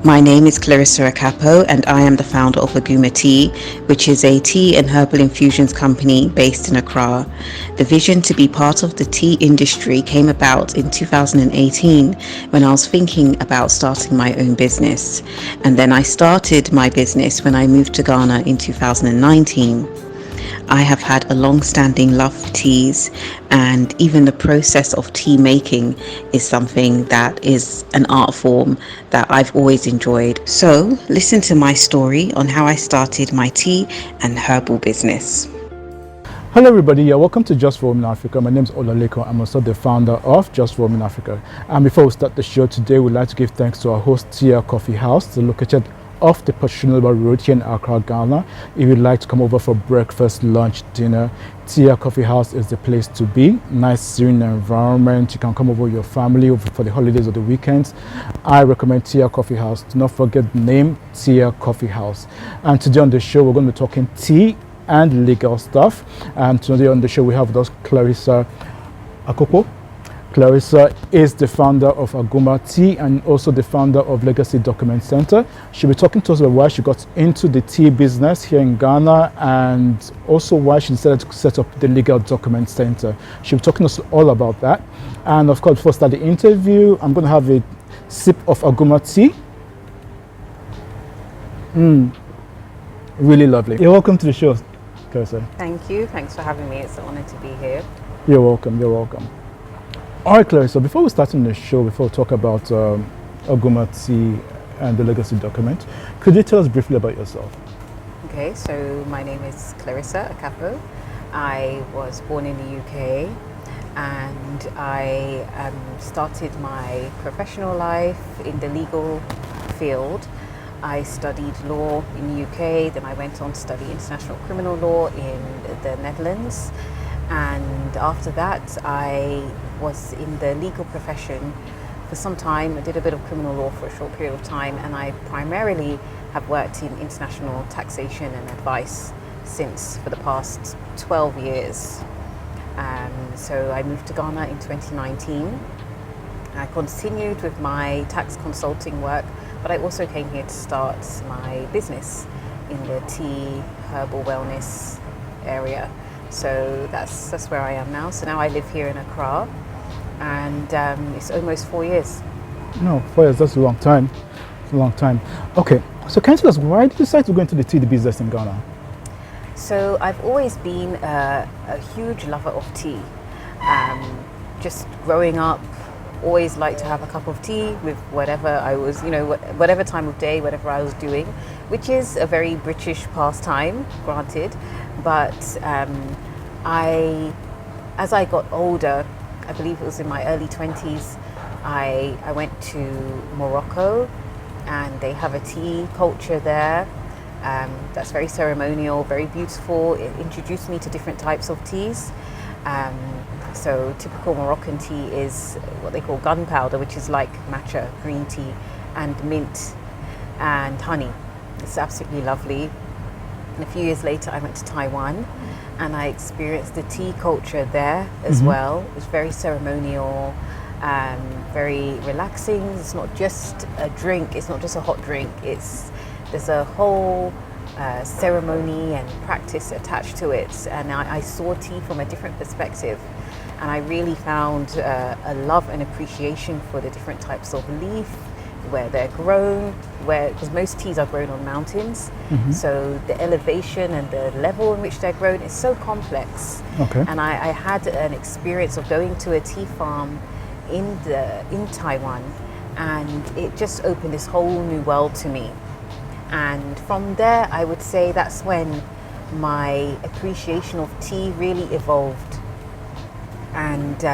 My name is Clarissa and I am the founder of Aguma Tea, which is a tea and herbal infusions company based in Accra. The vision to be part of the tea industry came about in 2018 when I was thinking about starting my own business. And then I started my business when I moved to Ghana in 2019. I have had a long-standing love for teas, and even the process of tea making is something that is an art form that I've always enjoyed. So, listen to my story on how I started my tea and herbal business. Hello everybody, welcome to Just for Women Africa. My name is Olaleko. I'm also the founder of Just for Women Africa. And before we start the show today, we'd like to give thanks to our host, Tia Coffee House, located off the Passionable Road here in Accra, Ghana. If you'd like to come over for breakfast, lunch, dinner, Tia Coffee House is the place to be. Nice, serene environment. You can come over with your family for the holidays or the weekends. I recommend Tia Coffee House. Do not forget the name, Tia Coffee House. And today on the show, we're going to be talking tea and legal stuff. And today on the show we have with us Clarissa Akoko. Clarissa is the founder of Aguma Tea and also the founder of Legacy Document Center. She'll be talking to us about why she got into the tea business here in Ghana and also why she decided to set up the Legal Document Center. She'll be talking to us all about that. And of course, before I start the interview, I'm going to have a sip of Aguma Tea. Really lovely. You're welcome to the show, Clarissa. Thank you. Thanks for having me. It's an honor to be here. You're welcome. You're welcome. All right, Clarissa. So before we start on the show, before we talk about Aguma Tea and the Legacy Document, could you tell us briefly about yourself? Okay, so my name is Clarissa Akapo. I was born in the UK and I started my professional life in the legal field. I studied law in the UK, then I went on to study international criminal law in the Netherlands. And after that, I was in the legal profession for some time. I did a bit of criminal law for a short period of time, and I primarily have worked in international taxation and advice for the past 12 years. So I moved to Ghana in 2019. I continued with my tax consulting work, but I also came here to start my business in the tea, herbal wellness area. So that's where I am now. So now I live here in Accra, and it's almost 4 years. No, 4 years, that's a long time. It's a long time. Okay, so can you tell us why did you decide to go into the tea business in Ghana? So I've always been a huge lover of tea. Just growing up, always liked to have a cup of tea with whatever I was, whatever time of day, whatever I was doing, which is a very British pastime, granted. But as I got older, I believe it was in my early 20s, I went to Morocco, and they have a tea culture there that's very ceremonial, very beautiful. It introduced me to different types of teas. So typical Moroccan tea is what they call gunpowder, which is like matcha, green tea, and mint and honey. It's absolutely lovely. And a few years later, I went to Taiwan and I experienced the tea culture there as well. It was very ceremonial, very relaxing. It's not just a drink, it's not just a hot drink. There's a whole ceremony and practice attached to it. And I saw tea from a different perspective. And I really found a love and appreciation for the different types of leaf, where they're grown, because most teas are grown on mountains. So the elevation and the level in which they're grown is so complex. Okay. And I had an experience of going to a tea farm in Taiwan, and it just opened this whole new world to me. And from there, I would say that's when my appreciation of tea really evolved. And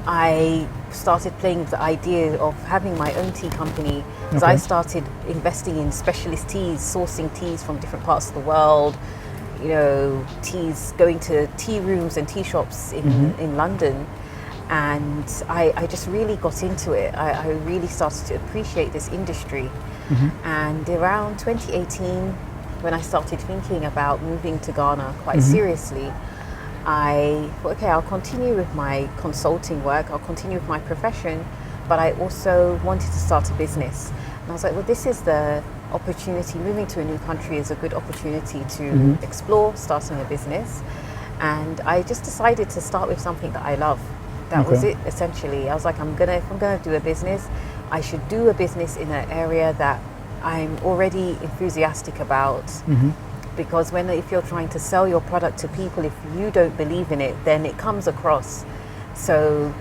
I started playing with the idea of having my own tea company, because I started investing in specialist teas, sourcing teas from different parts of the world, teas, going to tea rooms and tea shops in London. And I just really got into it. I really started to appreciate this industry. And around 2018, when I started thinking about moving to Ghana quite seriously, I thought, okay, I'll continue with my consulting work, I'll continue with my profession, but I also wanted to start a business. And I was like, well, this is the opportunity. Moving to a new country is a good opportunity to explore starting a business. And I just decided to start with something that I love. That was it, essentially. I was like, if I'm gonna do a business, I should do a business in an area that I'm already enthusiastic about. Because if you're trying to sell your product to people, if you don't believe in it, then it comes across. So,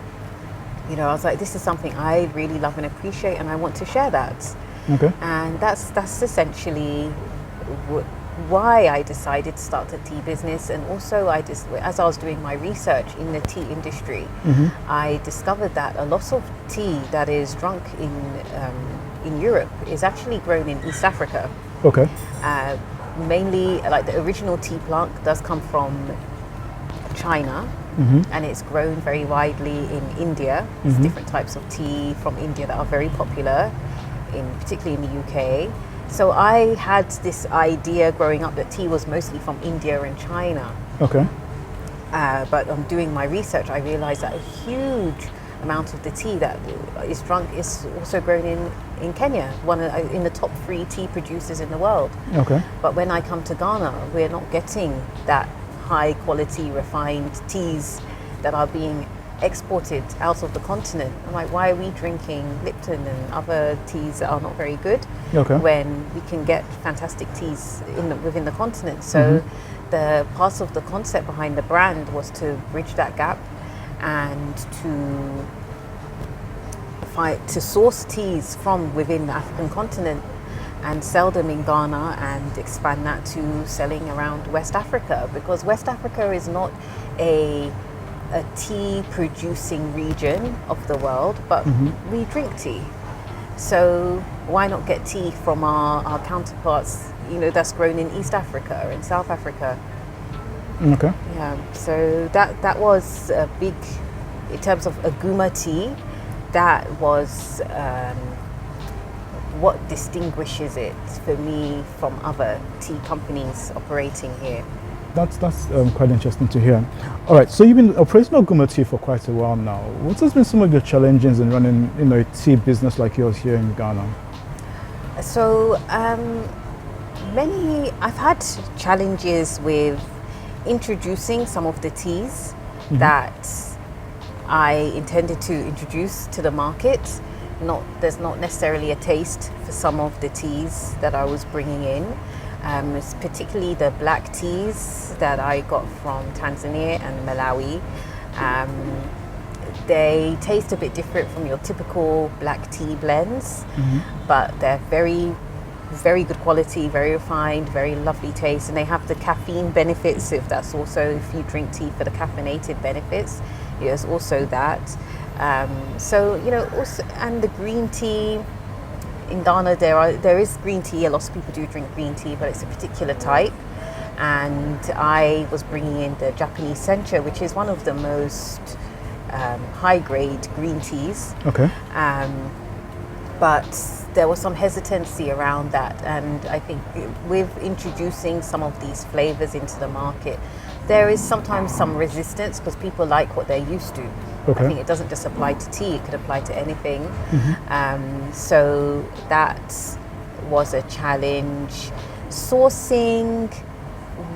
I was like, this is something I really love and appreciate, and I want to share that. Okay. And that's essentially why I decided to start a tea business. And also, as I was doing my research in the tea industry, I discovered that a lot of tea that is drunk in Europe is actually grown in East Africa. Okay. Mainly, like the original tea plant does come from China, and it's grown very widely in India. There's different types of tea from India that are very popular, particularly in the UK. So I had this idea growing up that tea was mostly from India and China. Okay. But on doing my research, I realized that a huge amount of the tea that is drunk is also grown in Kenya, in the top 3 tea producers in the world. Okay. But when I come to Ghana, we're not getting that high quality refined teas that are being exported out of the continent. I'm like, why are we drinking Lipton and other teas that are not very good when we can get fantastic teas within the continent? So the part of the concept behind the brand was to bridge that gap and to source teas from within the African continent and sell them in Ghana and expand that to selling around West Africa, because West Africa is not a tea producing region of the world, but we drink tea. So why not get tea from our counterparts, that's grown in East Africa and South Africa? Okay. Yeah, so that was a big, in terms of Aguma tea, that was what distinguishes it for me from other tea companies operating here. That's quite interesting to hear. All right, so you've been operating Aguma Tea for quite a while now. What has been some of your challenges in running, a tea business like yours here in Ghana? So I've had challenges with introducing some of the teas that I intended to introduce to the market. There's not necessarily a taste for some of the teas that I was bringing in. It's particularly the black teas that I got from Tanzania and Malawi. They taste a bit different from your typical black tea blends, but they're very, very good quality, very refined, very lovely taste, and they have the caffeine benefits. If you drink tea for the caffeinated benefits, there's also that. Also, and the green tea in Ghana, there is green tea. A lot of people do drink green tea, but it's a particular type. And I was bringing in the Japanese sencha, which is one of the most high-grade green teas. Okay. But there was some hesitancy around that, and I think with introducing some of these flavors into the market, there is sometimes some resistance because people like what they're used to. Okay. I think it doesn't just apply to tea, it could apply to anything. So that was a challenge. Sourcing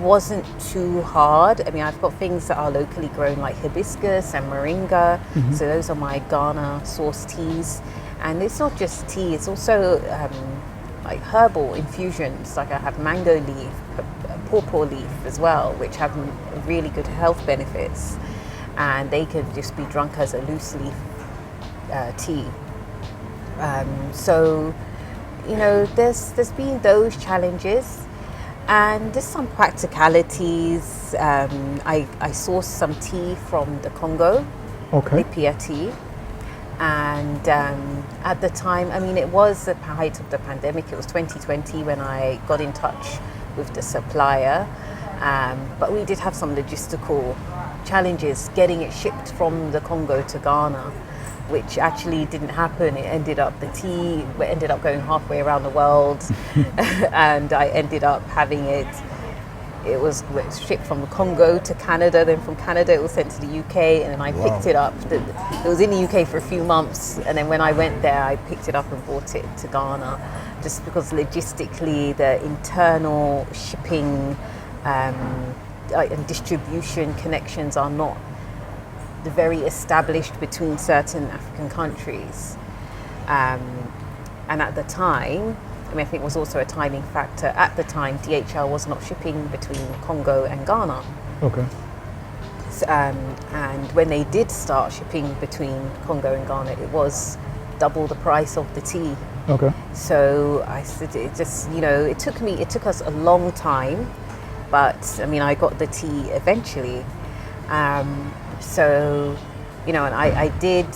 wasn't too hard. I mean, I've got things that are locally grown like hibiscus and moringa. So those are my Ghana sourced teas. And it's not just tea, it's also like herbal infusions. Like I have mango leaf, pawpaw leaf as well, which have really good health benefits. And they could just be drunk as a loose leaf tea. So, there's been those challenges. And there's some practicalities. I sourced some tea from the Congo, Lipia tea. And at the time, it was the height of the pandemic. It was 2020 when I got in touch with the supplier. But we did have some logistical challenges getting it shipped from the Congo to Ghana, which actually didn't happen. The tea ended up going halfway around the world, and I ended up having it it was shipped from Congo to Canada, then from Canada it was sent to the UK, and then I picked it up. It was in the UK for a few months, and then when I went there, I picked it up and brought it to Ghana, just because logistically the internal shipping and distribution connections are not very established between certain African countries. And at the time, I think it was also a timing factor. At the time, DHL was not shipping between Congo and Ghana. Okay. And when they did start shipping between Congo and Ghana, it was double the price of the tea. Okay. So I said, it just, it took us a long time, but I got the tea eventually. So, and I did,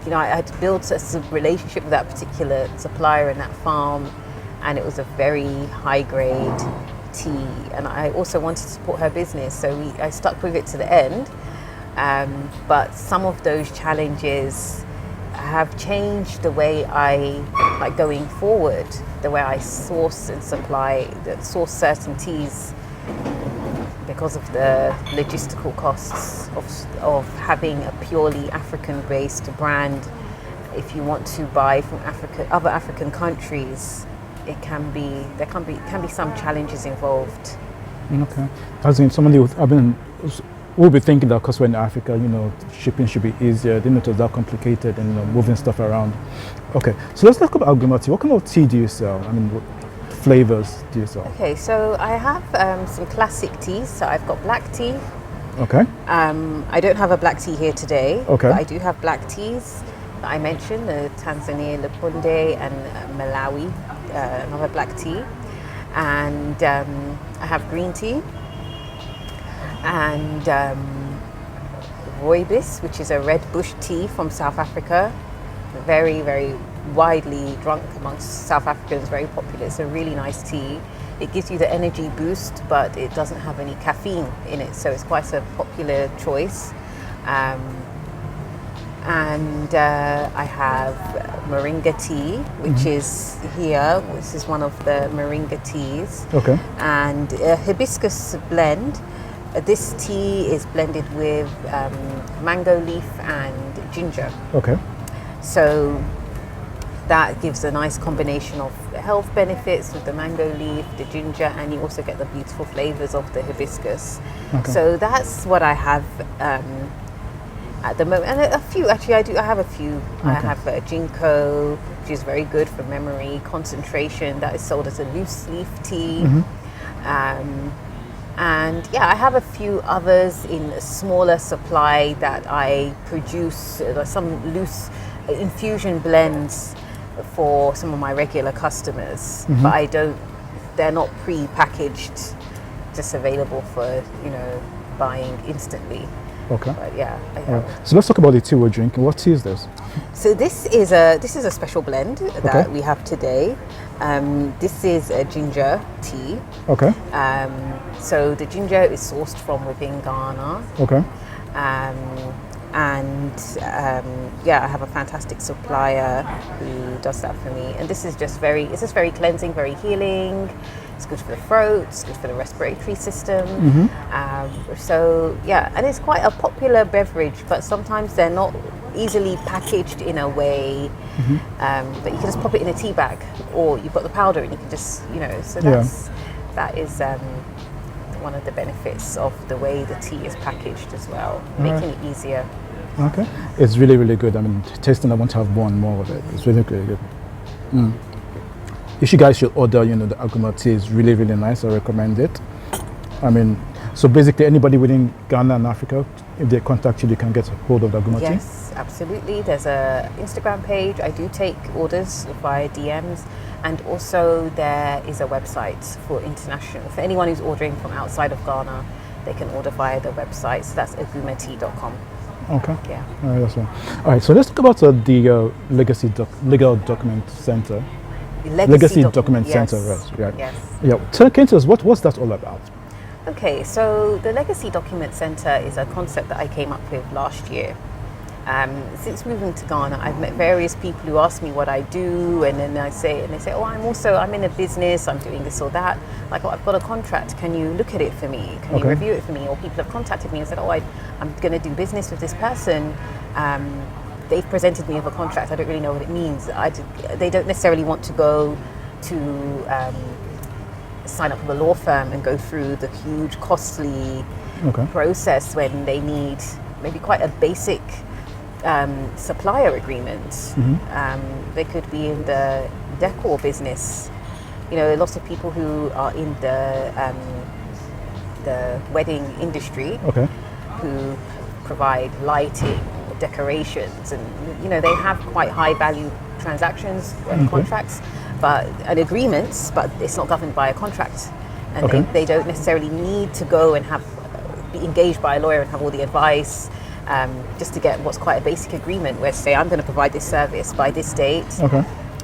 I had built a relationship with that particular supplier and that farm, and it was a very high grade tea. And I also wanted to support her business, so I stuck with it to the end. But some of those challenges have changed the way going forward, the way I source and source certain teas, because of the logistical costs of having a purely African-based brand. If you want to buy from other African countries, there can be some challenges involved. Okay. As in somebody will be thinking that because we're in Africa, shipping should be easier. Didn't know it was that complicated and moving stuff around. Okay, so let's talk about Aguma tea. What kind of tea do you sell? What flavors do you sell? Okay, so I have some classic teas. So I've got black tea. Okay. I don't have a black tea here today. Okay. But I do have black teas that I mentioned, the Tanzania Lupunde and Malawi, another black tea. And I have green tea and rooibos, which is a red bush tea from South Africa. Very, very widely drunk amongst South Africans, very popular. It's a really nice tea. It gives you the energy boost, but it doesn't have any caffeine in it, so it's quite a popular choice. And I have moringa tea, which is here. This is one of the moringa teas. Okay. And a hibiscus blend. This tea is blended with mango leaf and ginger. Okay. So that gives a nice combination of health benefits with the mango leaf, the ginger, and you also get the beautiful flavors of the hibiscus. Okay. So that's what I have at the moment. And a few, actually, I have a few. Okay. I have ginkgo, which is very good for memory, concentration, that is sold as a loose leaf tea. And yeah, I have a few others in smaller supply that I produce, some loose infusion blends for some of my regular customers, but they're not pre-packaged, just available for, buying instantly. Okay. But yeah. So let's talk about the tea we're drinking. What tea is this? So this is a special blend that we have today. This is a ginger tea. Okay. So the ginger is sourced from within Ghana. Okay. I have a fantastic supplier who does that for me. And this is just very cleansing, very healing. It's good for the throat, it's good for the respiratory system. And it's quite a popular beverage, but sometimes they're not easily packaged in a way that you can just pop it in a tea bag, or you've got the powder and you can just, that is one of the benefits of the way the tea is packaged as well, making it easier. Okay. It's really, really good. Tasting, I want to have one more of it. It's really, really good. If you guys should order, the Aguma tea is really, really nice. I recommend it. So basically anybody within Ghana and Africa, if they contact you, they can get a hold of the Aguma tea? Yes, absolutely. There's a Instagram page. I do take orders via DMs. And also there is a website for international. For anyone who's ordering from outside of Ghana, they can order via the website. So that's agumatea.com. Okay. Yeah. All right, that's one. All right, so let's talk about the Legal Document Center. Legacy Document Center, right? Yes. Yeah. Tell us, what's that all about? Okay, so the Legacy Document Center is a concept that I came up with last year. Since moving to Ghana, I've met various people who ask me what I do, and then they say, oh, I'm in a business, I'm doing this or that. Like, oh, I've got a contract, can you look at it for me? Can you review it for me? Or people have contacted me and said, oh, I'm going to do business with this person. They've presented me with a contract, I don't really know what it means. They don't necessarily want to go to sign up with a law firm and go through the huge, costly process when they need maybe quite a basic supplier agreement. They could be in the decor business. You know, lots of people who are in the wedding industry who provide lighting, decorations, and you know, they have quite high value transactions and contracts, and agreements, but it's not governed by a contract, and they don't necessarily need to go and be engaged by a lawyer and have all the advice. Just to get what's quite a basic agreement where say, I'm going to provide this service by this date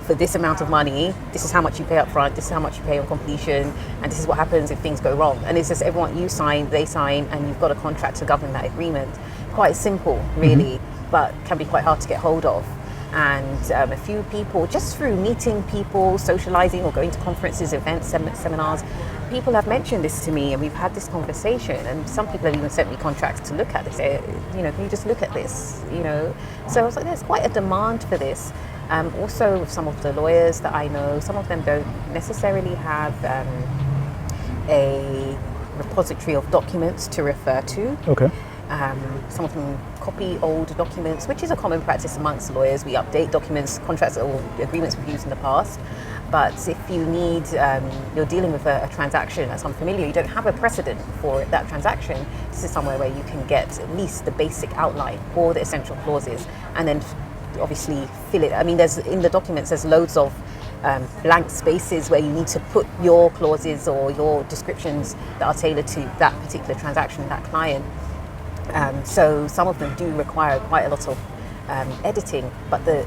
for this amount of money, this is how much you pay up front, this is how much you pay on completion, and this is what happens if things go wrong. And it's just everyone, you sign, they sign, and you've got a contract to govern that agreement. Quite simple, really, but can be quite hard to get hold of. And a few people, just through meeting people, socializing, or going to conferences, events, seminars, people have mentioned this to me, and we've had this conversation, and some people have even sent me contracts to look at. They say, you know, can you just look at this, you know? So I was like, there's quite a demand for this. Also with some of the lawyers that I know, some of them don't necessarily have a repository of documents to refer to. Some of them copy old documents, which is a common practice amongst lawyers. We update documents, contracts, or agreements we've used in the past. But if you need, you're dealing with a transaction that's unfamiliar, you don't have a precedent for that transaction, this is somewhere where you can get at least the basic outline or the essential clauses, and then obviously fill it. I mean, in the documents, there's loads of blank spaces where you need to put your clauses or your descriptions that are tailored to that particular transaction, that client. So some of them do require quite a lot of editing, but the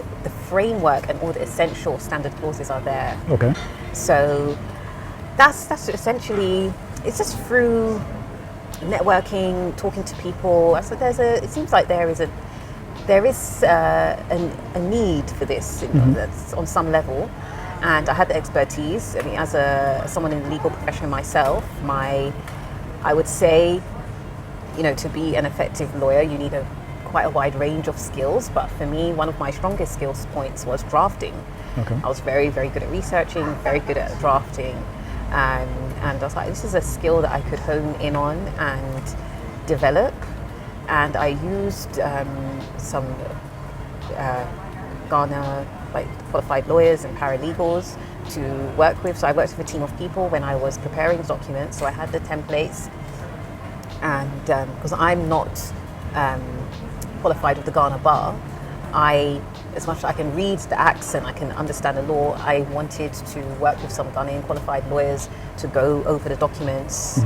framework and all the essential standard clauses are there. So that's essentially, it's just through networking, talking to people. So it seems like there is a need for this that's on some level, and I had the expertise. I mean, as someone in the legal profession myself, I would say, you know, to be an effective lawyer, you need quite a wide range of skills. But for me, one of my strongest skills points was drafting. I was very, very good at researching, very good at drafting, and I was like, this is a skill that I could hone in on and develop. And I used some Ghana qualified lawyers and paralegals to work with. So I worked with a team of people when I was preparing documents. So I had the templates. And because I'm not qualified with the Ghana Bar, as much as I can read the acts and I can understand the law, I wanted to work with some Ghanaian qualified lawyers to go over the documents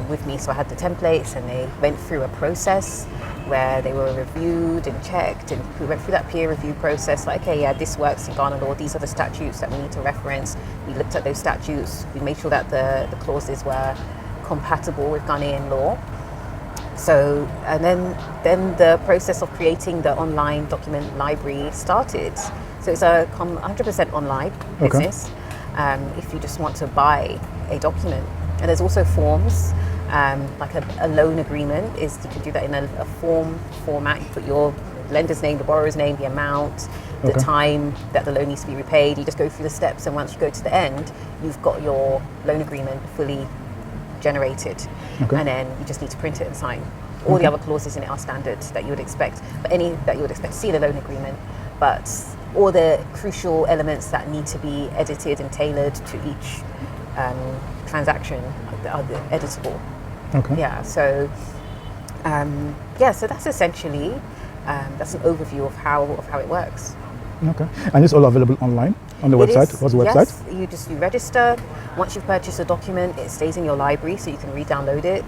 with me. So I had the templates, and they went through a process where they were reviewed and checked, and we went through that peer review process, like, okay, yeah, this works in Ghana law, these are the statutes that we need to reference. We looked at those statutes, we made sure that the clauses were compatible with Ghanaian law. So, and then the process of creating the online document library started. So it's a 100% online business. If you just want to buy a document, and there's also forms, like a loan agreement you can do that in a form format. You put your lender's name, the borrower's name, the amount, the time that the loan needs to be repaid. You just go through the steps, and once you go to the end, you've got your loan agreement fully generated, and then you just need to print it and sign. All the other clauses in it are standard that you would expect, but any that you would expect to see in a loan agreement, but all the crucial elements that need to be edited and tailored to each transaction are editable. So that's essentially that's an overview of how it works. And it's all available online on the website? What's the website? Yes, you register. Once you've purchased a document, it stays in your library, so you can re-download it.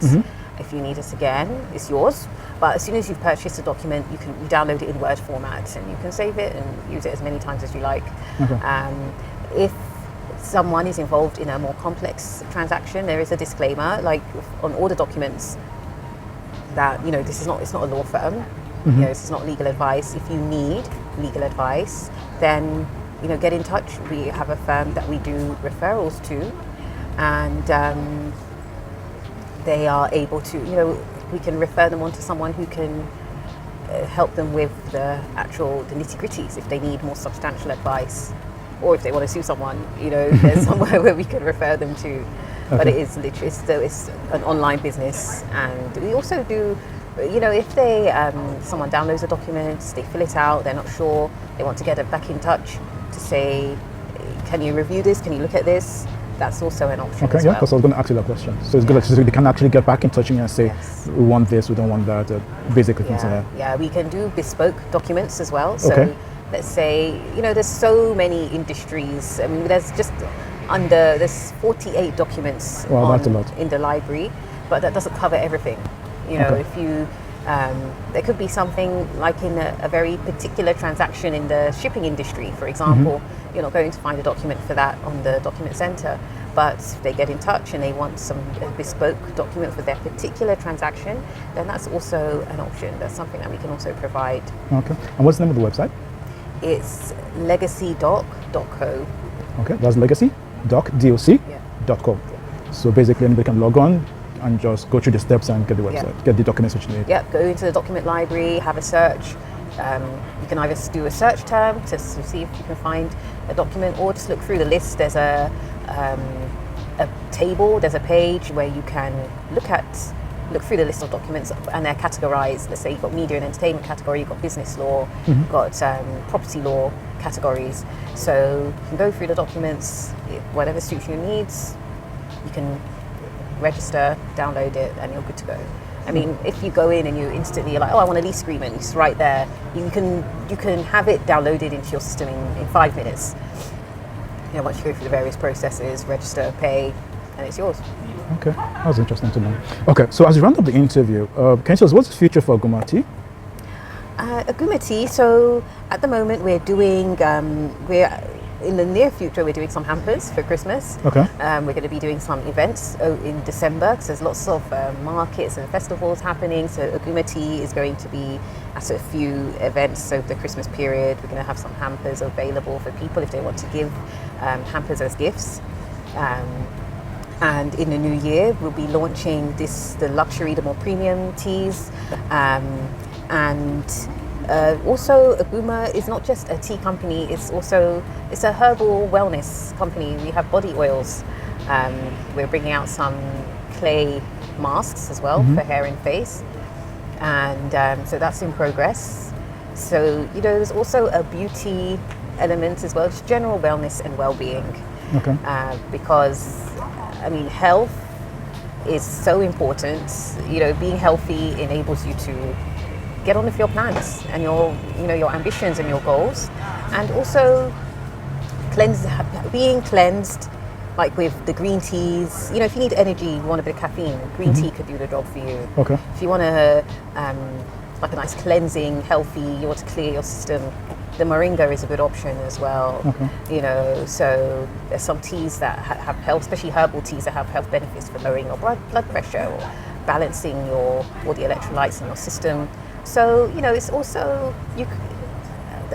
If you need it again, it's yours. But as soon as you've purchased a document, you can download it in Word format, and you can save it and use it as many times as you like. If someone is involved in a more complex transaction, there is a disclaimer, like on all the documents, that, you know, it's not a law firm. You know, this is not legal advice. If you need legal advice, then get in touch. We have a firm that we do referrals to, and they are able to, we can refer them on to someone who can help them with the nitty-gritties if they need more substantial advice, or if they want to sue someone, there's somewhere where we can refer them to. But it is literally, it's an online business, and we also do, if they someone downloads the documents, they fill it out, they're not sure, they want to get it back in touch to say, can you review this? Can you look at this? That's also an option. Okay, as yeah, well. because I was going to ask you that question. So it's good that they can actually get back in touch with you and say, Yes. we want this, we don't want that, basically things like that. Yeah, we can do bespoke documents as well. So Okay. let's say, there's so many industries. I mean, there's 48 documents Wow, that's a lot. in the library, but that doesn't cover everything. Okay. If you, there could be something like in a very particular transaction in the shipping industry, for example. You're not going to find a document for that on the document center, but if they get in touch and they want some bespoke document for their particular transaction, then that's also an option. That's something that we can also provide. Okay. And what's the name of the website? It's legacydoc.co. Okay, that's legacydoc.co. So basically anybody can log on and just go through the steps and get the website, get the documents which you need. Yep, go into the document library, have a search. You can either do a search term to see if you can find a document, or just look through the list. There's a table, there's a page where you can look through the list of documents, and they're categorized. Let's say you've got media and entertainment category, you've got business law, you've got property law categories. So you can go through the documents, whatever suits your needs, you can register, download it, and you're good to go. I mean, if you go in and you instantly are like, oh, I want a lease agreement, it's right there. You can have it downloaded into your system in 5 minutes. Once you go through the various processes, register, pay, and it's yours. Okay, that was interesting to know. Okay, so as you round up the interview, can you tell us what's the future for Aguma Tea? Aguma Tea, so at the moment we're doing, in the near future, we're doing some hampers for Christmas. Okay. We're going to be doing some events in December, because there's lots of markets and festivals happening. So Aguma Tea is going to be at a few events over the Christmas period. We're going to have some hampers available for people if they want to give hampers as gifts. And in the new year, we'll be launching the luxury, the more premium teas. Also, Aguma is not just a tea company, it's a herbal wellness company. We have body oils. We're bringing out some clay masks as well for hair and face. And so that's in progress. So, there's also a beauty element as well, just general wellness and well-being. Okay. Because, health is so important. Being healthy enables you to get on with your plans and your ambitions and your goals, and also being cleansed, like with the green teas. If you need energy, you want a bit of caffeine, green tea could do the job for you. Okay. If you want a nice cleansing, healthy, you want to clear your system, the moringa is a good option as well. Okay. So there's some teas that have health, especially herbal teas that have health benefits for lowering your blood pressure or balancing all the electrolytes in your system. So, it's also,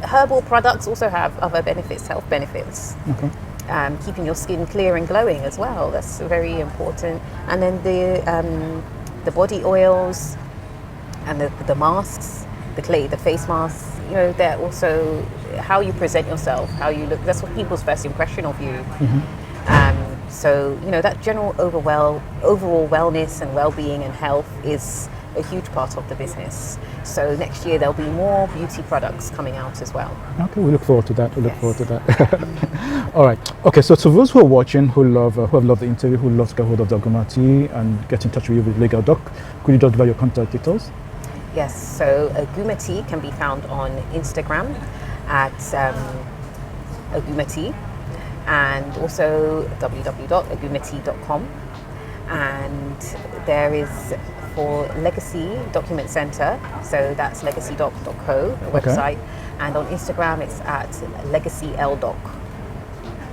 herbal products also have other benefits, health benefits. Okay. Keeping your skin clear and glowing as well, that's very important. And then the body oils and the masks, the face masks, they're also how you present yourself, how you look. That's what people's first impression of you. So, that general overall wellness and well-being and health is a huge part of the business. So next year there'll be more beauty products coming out as well. Okay, we look forward to that. Look forward to that. All right. Okay, so to those who are watching, who have loved the interview, who love to get hold of the Aguma Tea and get in touch with you with Legal Doc, could you just give out your contact details? Yes, so Aguma Tea can be found on Instagram at Aguma Tea, and also www.agumatea.com. And there is for Legacy Document Center, so that's legacydoc.co, the website, and on Instagram it's at legacyldoc.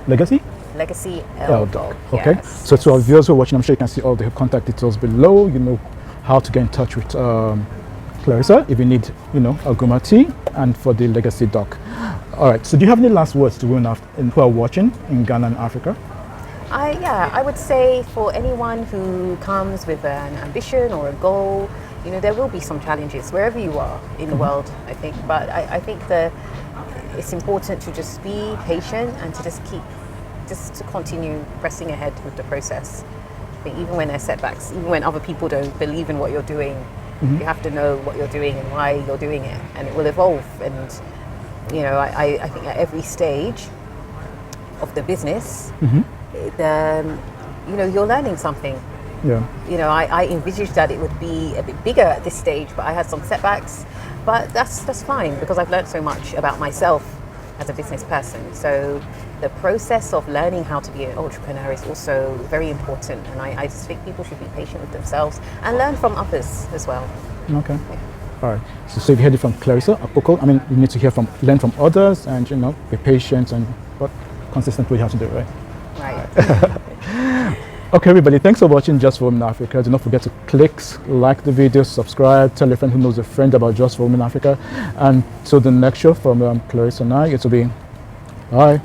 Legacy? Legacyldoc. Okay. Yes. So to our viewers who are watching, I'm sure you can see all the contact details below. You know how to get in touch with Clarissa if you need, Aguma tea, and for the legacy doc. All right. So do you have any last words to women who are watching in Ghana and Africa? I would say for anyone who comes with an ambition or a goal, there will be some challenges wherever you are in the world, I think. But I think it's important to just be patient and to just to continue pressing ahead with the process. I think even when there's setbacks, even when other people don't believe in what you're doing, you have to know what you're doing and why you're doing it, and it will evolve. And I think at every stage of the business, you're learning something. Yeah. I envisaged that it would be a bit bigger at this stage, but I had some setbacks. But that's fine, because I've learned so much about myself as a business person. So the process of learning how to be an entrepreneur is also very important, and I just think people should be patient with themselves and learn from others as well. Okay. Yeah. All right. So you heard it from Clarissa Apoko. I mean, you need to learn from others, and be patient and consistent with how to do it, right? Right. Okay, everybody, thanks for watching Just for Women Africa. Do not forget to like the video, subscribe, tell a friend who knows a friend about Just for Women Africa. And till the next show from Clarissa and I, it will be bye.